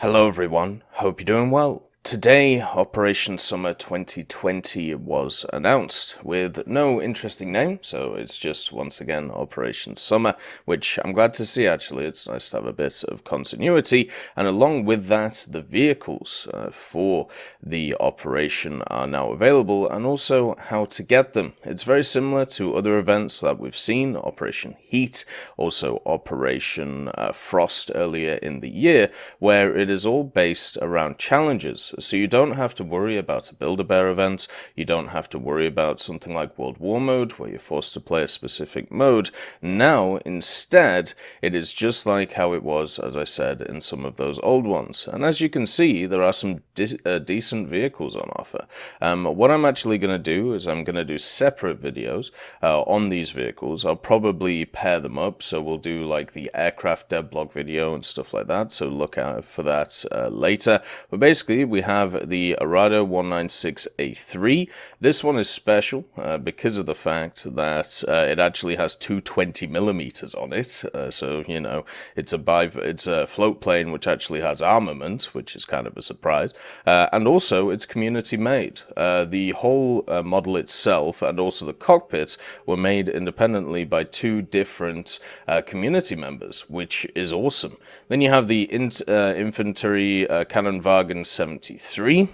Hello everyone, hope you're doing well. Today, Operation Summer 2020 was announced with no interesting name, so it's just once again Operation Summer, which I'm glad to see actually. It's nice to have a bit of continuity, and along with that, the vehicles for the operation are now available, and also how to get them. It's very similar to other events that we've seen, Operation Heat, also Operation Frost earlier in the year, where it is all based around challenges. So you don't have to worry about a Build-A-Bear event, you don't have to worry about something like World War Mode, where you're forced to play a specific mode. Now, instead, it is just like how it was, as I said, in some of those old ones. And as you can see, there are some decent vehicles on offer. What I'm actually going to do is I'm going to do separate videos on these vehicles. I'll probably pair them up, so we'll do like the aircraft devlog video and stuff like that, so look out for that later. But basically, we have the Arado 196A3. This one is special because of the fact that it actually has two 20mm on it. So, you know, it's a float plane which actually has armament, which is kind of a surprise. And also, it's community made. The whole model itself and also the cockpits were made independently by two different community members, which is awesome. Then you have the Infantry Cannonwagen 73.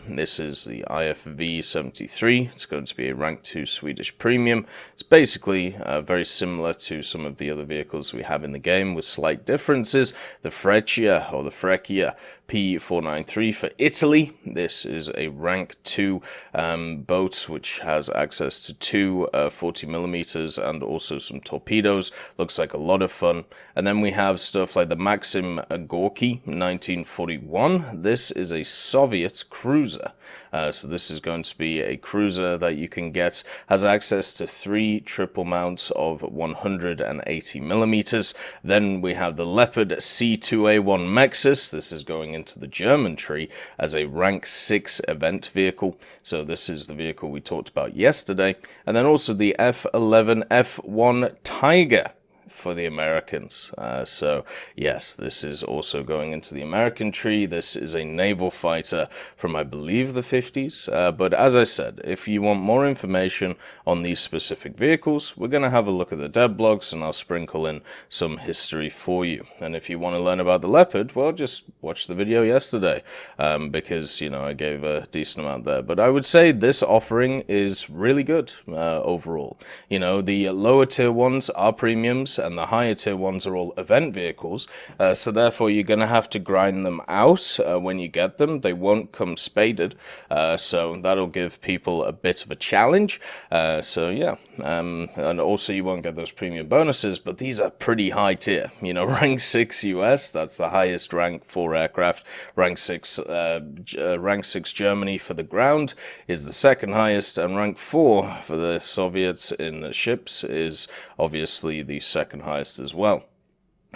This is the IFV 73. It's going to be a rank 2 Swedish premium. It's basically very similar to some of the other vehicles we have in the game with slight differences. The Freccia or the Freccia P493 for Italy. This is a rank 2 boat which has access to two 40mm and also some torpedoes. Looks like a lot of fun. And then we have stuff like the Maxim Gorky 1941. This is a Soviet cruiser. So this is going to be a cruiser that you can get, has access to three triple mounts of 180mm. Then we have the Leopard C2A1 Mexus. This is going into the German tree as a rank 6 event vehicle. So this is the vehicle we talked about yesterday. And then also the F11 F1 Tiger for the Americans. So yes, this is also going into the American tree. This is a naval fighter from, I believe, the 50s. But as I said, if you want more information on these specific vehicles, we're going to have a look at the dev blogs and I'll sprinkle in some history for you. And if you want to learn about the Leopard, well, just watch the video yesterday because, you know, I gave a decent amount there. But I would say this offering is really good overall. You know, the lower tier ones are premiums, and the higher tier ones are all event vehicles, so therefore you're going to have to grind them out when you get them. They won't come spaded, so that'll give people a bit of a challenge. So yeah, and also you won't get those premium bonuses, but these are pretty high tier. You know, rank 6 US, that's the highest rank for aircraft. Rank 6 Germany for the ground is the second highest, and rank 4 for the Soviets in the ships is obviously the second highest as well.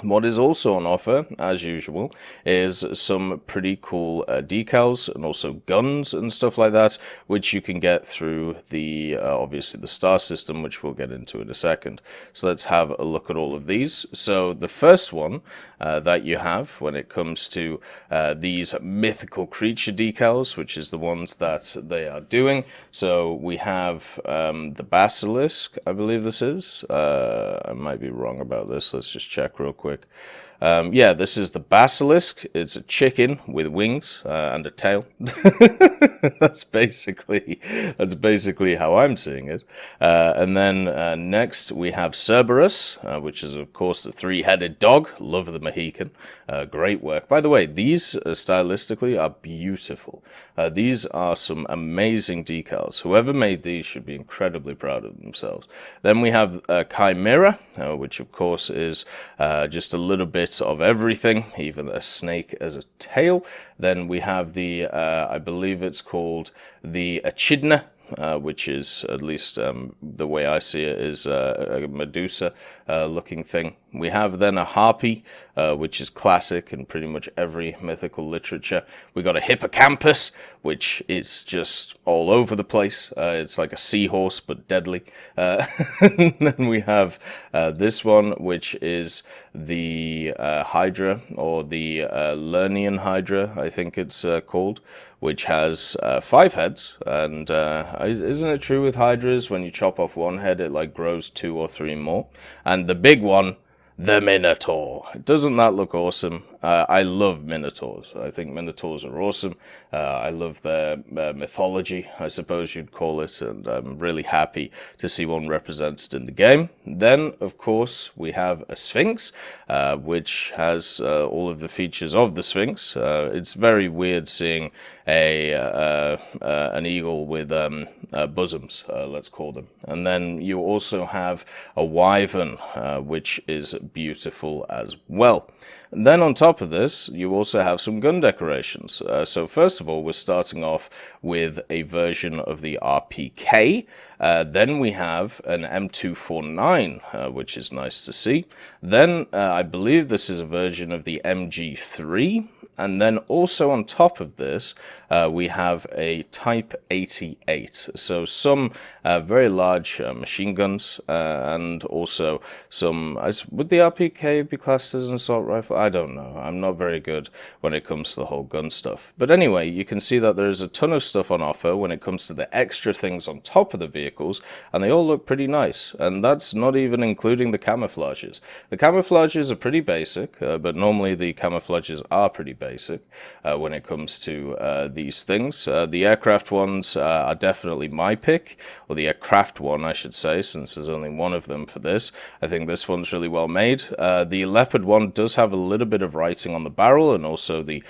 What is also on offer, as usual, is some pretty cool decals and also guns and stuff like that, which you can get through the, obviously, the star system, which we'll get into in a second. So let's have a look at all of these. So the first one that you have when it comes to these mythical creature decals, which is the ones that they are doing. So we have the Basilisk, I believe this is. I might be wrong about this. Let's just check real quick. Yeah, this is the Basilisk. It's a chicken with wings and a tail. That's basically how I'm seeing it. And then next we have Cerberus, which is of course the three-headed dog. Love the Mohican. Great work. By the way, these stylistically are beautiful. These are some amazing decals. Whoever made these should be incredibly proud of themselves. Then we have Chimera, which of course is just a little bit of everything, even a snake as a tail. Then we have the, I believe it's called the Echidna, which is, at least the way I see it, is a Medusa looking thing. We have then a harpy, which is classic in pretty much every mythical literature. We got a hippocampus, which is just all over the place. It's like a seahorse, but deadly. And then we have this one, which is the Hydra, or the Lernian Hydra, I think it's called, which has 5 heads. And isn't it true with Hydras, when you chop off one head, it like grows 2 or 3 more? And the big one, the Minotaur. Doesn't that look awesome? I love Minotaurs. I think Minotaurs are awesome. I love their mythology, I suppose you'd call it, and I'm really happy to see one represented in the game. Then, of course, we have a Sphinx, which has all of the features of the Sphinx. It's very weird seeing an eagle with bosoms, let's call them. And then you also have a wyvern, which is beautiful as well. And then on top of this, you also have some gun decorations. So first of all, we're starting off with a version of the RPK. Then we have an M249, which is nice to see. Then I believe this is a version of the MG3. And then also on top of this, we have a Type 88. So some very large machine guns, and also some, would the RPK be classed as an assault rifle? I don't know. I'm not very good when it comes to the whole gun stuff. But anyway, you can see that there's a ton of stuff on offer when it comes to the extra things on top of the vehicles, and they all look pretty nice. And that's not even including the camouflages. The camouflages are pretty basic, but normally the camouflages are pretty basic when it comes to these things. The aircraft ones are definitely my pick, or the aircraft one, I should say, since there's only one of them for this. I think this one's really well made. The leopard one does have a little bit of writing on the barrel and also the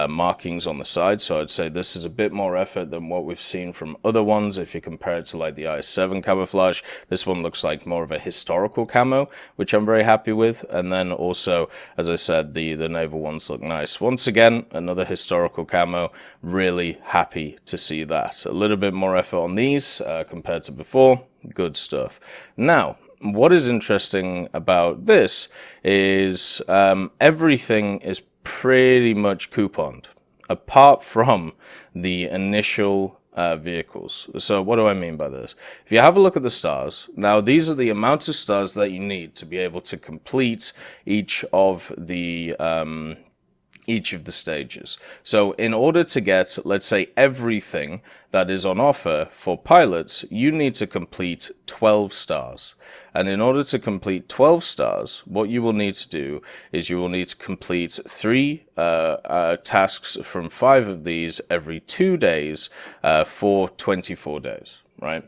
markings on the side, so I'd say this is a bit more effort than what we've seen from other ones. If you compare it to like the IS-7 camouflage, this one looks like more of a historical camo, which I'm very happy with. And then also, as I said, the naval ones look nice. Once again, another historical camo. Really happy to see that. A little bit more effort on these compared to before. Good stuff. Now, what is interesting about this is everything is pretty much couponed, apart from the initial vehicles. So what do I mean by this? If you have a look at the stars, now these are the amount of stars that you need to be able to complete each of the stages. So in order to get, let's say, everything that is on offer for pilots, you need to complete 12 stars. And in order to complete 12 stars, what you will need to do is you will need to complete 3 tasks from 5 of these every 2 days for 24 days. Right?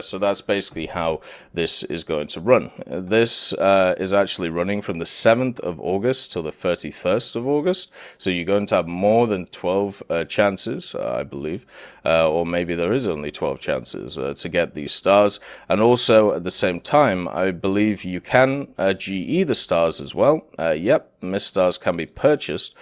So that's basically how this is going to run. This is actually running from the 7th of August till the 31st of August. So you're going to have more than 12 chances, I believe, or maybe there is only 12 chances to get these stars. And also at the same time, I believe you can GE the stars as well. Yep, missed stars can be purchased.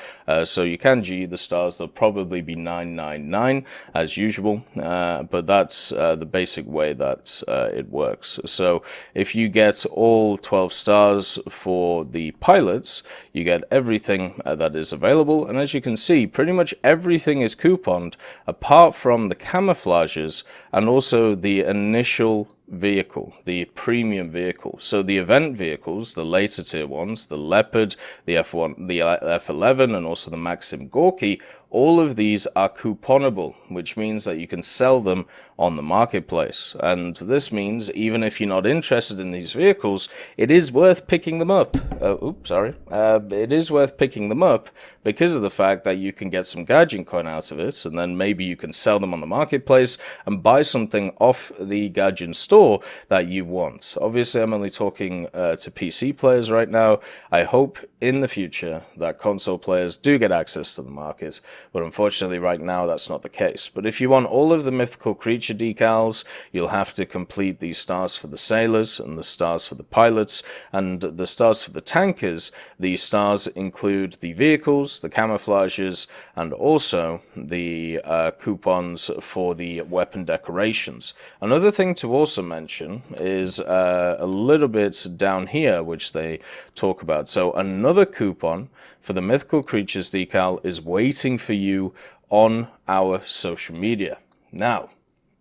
So you can GE the stars. They'll probably be 999 as usual, but that's the basic way that it works. So if you get all 12 stars for the pilots, you get everything that is available. And as you can see, pretty much everything is couponed apart from the camouflages and also the initial vehicle, the premium vehicle. So the event vehicles, the later tier ones, the Leopard, the F1, the F11, and also the Maxim Gorky, all of these are couponable, which means that you can sell them on the marketplace. And this means even if you're not interested in these vehicles, it is worth picking them up. It is worth picking them up because of the fact that you can get some Gaijin coin out of it, and then maybe you can sell them on the marketplace and buy something off the Gaijin store that you want. Obviously, I'm only talking to PC players right now. I hope in the future that console players do get access to the market, but unfortunately right now that's not the case. But if you want all of the mythical creature decals, you'll have to complete the stars for the sailors and the stars for the pilots and the stars for the tankers. The stars include the vehicles, the camouflages, and also the coupons for the weapon decorations. Another thing to also mention is a little bit down here, which they talk about. So another coupon for the mythical creatures decal is waiting for you on our social media. Now,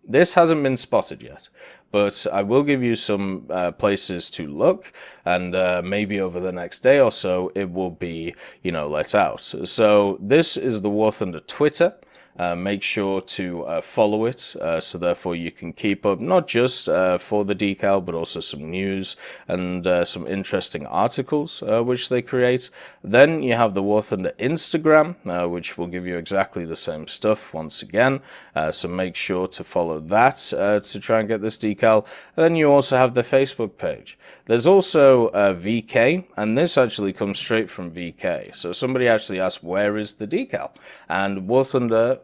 this hasn't been spotted yet, but I will give you some places to look, and maybe over the next day or so it will be, let out. So this is the War Thunder Twitter. Make sure to follow it, so therefore you can keep up not just for the decal, but also some news and some interesting articles which they create. Then you have the War Thunder Instagram, which will give you exactly the same stuff once again, so make sure to follow that to try and get this decal. And then you also have the Facebook page. There's also VK, and this actually comes straight from VK. So somebody actually asked, where is the decal? And War Thunder,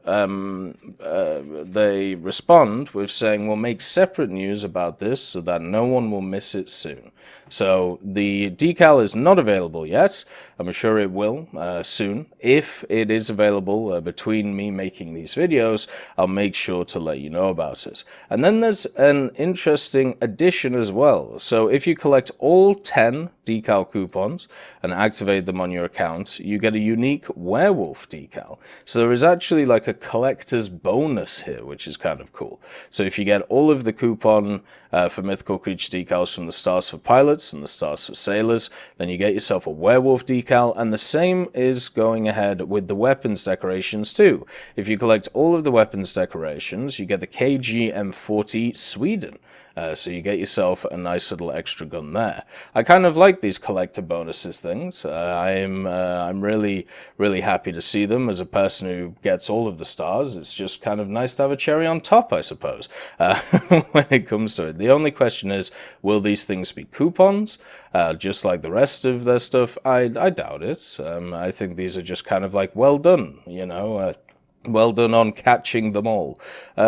they respond with saying, we'll make separate news about this so that no one will miss it soon. So the decal is not available yet. I'm sure it will soon. If it is available between me making these videos, I'll make sure to let you know about it. And then there's an interesting addition as well. So if you collect all 10 decal coupons and activate them on your account, you get a unique werewolf decal. So there is actually like a collector's bonus here, which is kind of cool. So if you get all of the coupon for mythical creature decals from the stars for pilots and the stars for sailors, then you get yourself a werewolf decal, and the same is going ahead with the weapons decorations too. If you collect all of the weapons decorations, you get the KG-M40 Sweden. So you get yourself a nice little extra gun there. I kind of like these collector bonuses things. I'm really happy to see them. As a person who gets all of the stars, it's just kind of nice to have a cherry on top, I suppose, when it comes to it. The only question is, will these things be coupons, just like the rest of their stuff? I doubt it. I think these are just kind of like, well done, well done on catching them all.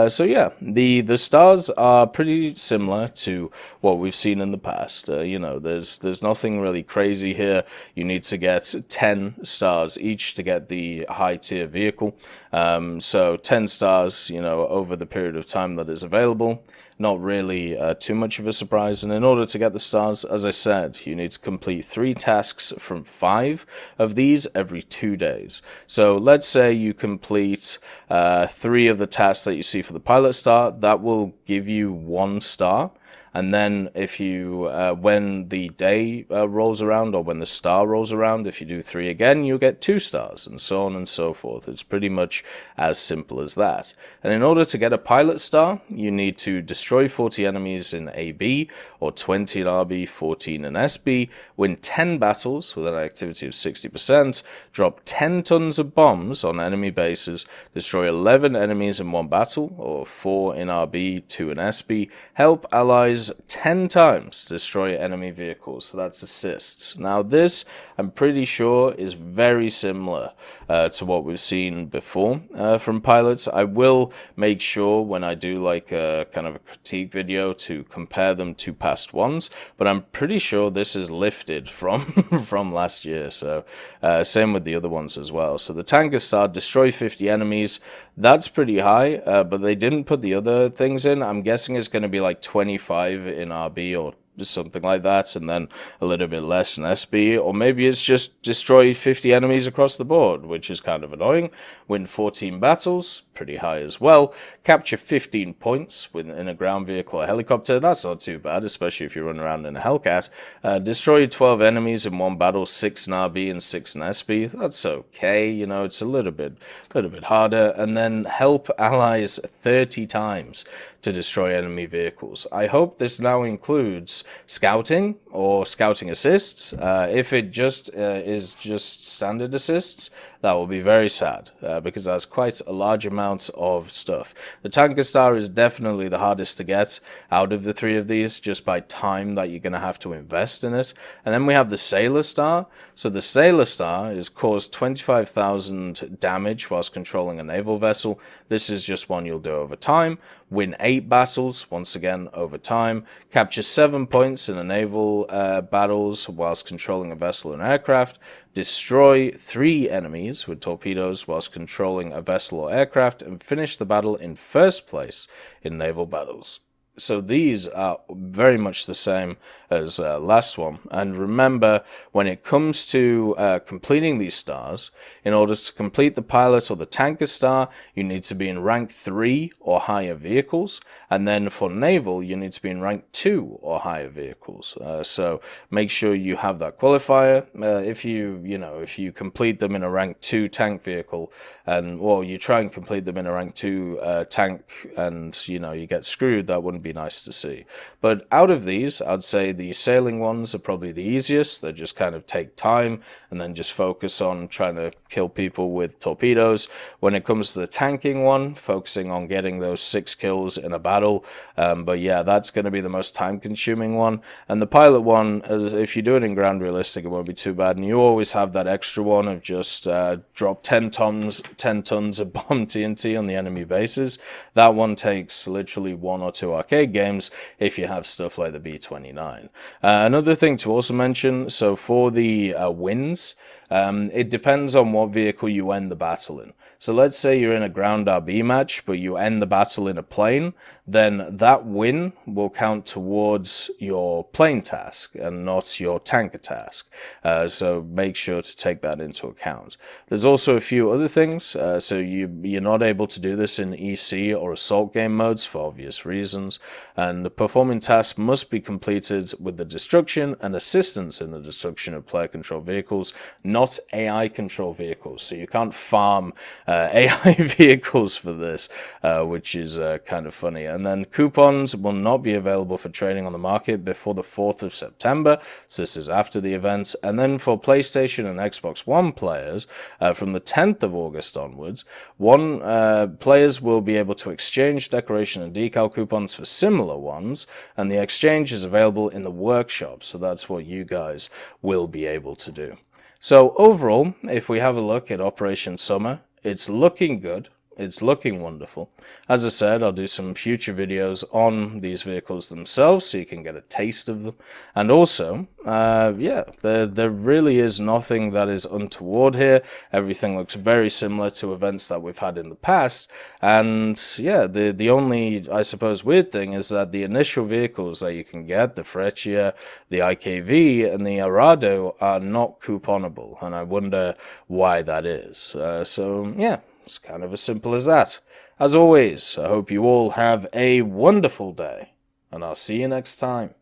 So yeah, the stars are pretty similar to what we've seen in the past. There's nothing really crazy here. You need to get 10 stars each to get the high tier vehicle. So 10 stars, over the period of time that is available. Not really too much of a surprise. And in order to get the stars, as I said, you need to complete 3 tasks from 5 of these every 2 days. So let's say you complete 3 of the tasks that you see for the pilot star. That will give you 1 star. And then if you, when the day rolls around, or when the star rolls around, if you do 3 again, you'll get 2 stars, and so on and so forth. It's pretty much as simple as that. And in order to get a pilot star, you need to destroy 40 enemies in AB, or 20 in RB, 14 in SB, win 10 battles with an activity of 60%, drop 10 tons of bombs on enemy bases, destroy 11 enemies in 1 battle, or 4 in RB, 2 in SB, help allies 10 times destroy enemy vehicles. So that's assists. Now this, I'm pretty sure, is very similar to what we've seen before from pilots. I will make sure when I do like a kind of a critique video to compare them to past ones, but I'm pretty sure this is lifted from from last year. So same with the other ones as well. So the tanker star, destroy 50 enemies. That's pretty high, but they didn't put the other things in. I'm guessing it's going to be like 25 in RB or something like that, and then a little bit less in SB, or maybe it's just destroy 50 enemies across the board, which is kind of annoying. Win 14 battles, pretty high as well. Capture 15 points in a ground vehicle or helicopter, that's not too bad, especially if you run around in a Hellcat. Destroy 12 enemies in 1 battle, 6 in RB and 6 in SB, that's okay, it's a little bit harder. And then help allies 30 times to destroy enemy vehicles. I hope this now includes scouting or scouting assists. If it just is just standard assists, that will be very sad, because that's quite a large amount amount of stuff. The Tanker Star is definitely the hardest to get out of the three of these, just by time that you're going to have to invest in it. And then we have the Sailor Star. So the Sailor Star is cause 25,000 damage whilst controlling a naval vessel. This is just one you'll do over time. Win 8 battles, once again over time. Capture 7 points in a naval battles whilst controlling a vessel and aircraft. Destroy 3 enemies with torpedoes whilst controlling a vessel or aircraft, and finish the battle in first place in naval battles. So these are very much the same as last one. And remember, when it comes to completing these stars, in order to complete the pilot or the tanker star, you need to be in rank 3 or higher vehicles. And then for naval, you need to be in rank 2 or higher vehicles. So make sure you have that qualifier. If you complete them in a rank 2 tank vehicle, and well, you try and complete them in a rank 2 tank, and you get screwed, that wouldn't be nice to see. But out of these, I'd say the sailing ones are probably the easiest. They just kind of take time and then just focus on trying to kill people with torpedoes. When it comes to the tanking one, focusing on getting those 6 kills in a battle. But yeah, that's going to be the most time consuming one. And the pilot one, if you do it in ground realistic, it won't be too bad. And you always have that extra one of just drop 10 tons of bomb TNT on the enemy bases. That one takes literally 1 or 2 arcade games if you have stuff like the B-29. Another thing to also mention, so for the wins, it depends on what vehicle you end the battle in. So let's say you're in a ground RB match, but you end the battle in a plane, then that win will count towards your plane task and not your tanker task. So make sure to take that into account. There's also a few other things. So you're not able to do this in EC or assault game modes for obvious reasons. And the performing tasks must be completed with the destruction and assistance in the destruction of player control vehicles, not AI control vehicles. So you can't farm AI vehicles for this, which is kind of funny. And then coupons will not be available for trading on the market before the 4th of September. So this is after the event. And then for PlayStation and Xbox One players, from the 10th of August onwards, players will be able to exchange decoration and decal coupons for similar ones. And the exchange is available in the workshop. So that's what you guys will be able to do. So overall, if we have a look at Operation Summer, it's looking good. It's looking wonderful. As I said, I'll do some future videos on these vehicles themselves so you can get a taste of them. And also, yeah, there really is nothing that is untoward here. Everything looks very similar to events that we've had in the past. And yeah, the only, I suppose, weird thing is that the initial vehicles that you can get, the Freccia, the IKV, and the Arado, are not couponable. And I wonder why that is. So yeah. It's kind of as simple as that. As always, I hope you all have a wonderful day, and I'll see you next time.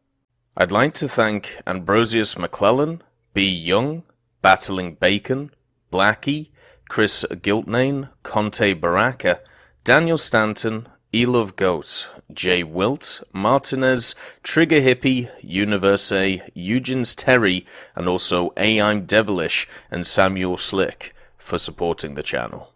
I'd like to thank Ambrosius McClellan, B. Young, Battling Bacon, Blackie, Chris Giltnane, Conte Baraka, Daniel Stanton, Elove Goat, Jay Wilt, Martinez, Trigger Hippie, Universe, Eugens Terry, and also A. I'm Devilish and Samuel Slick for supporting the channel.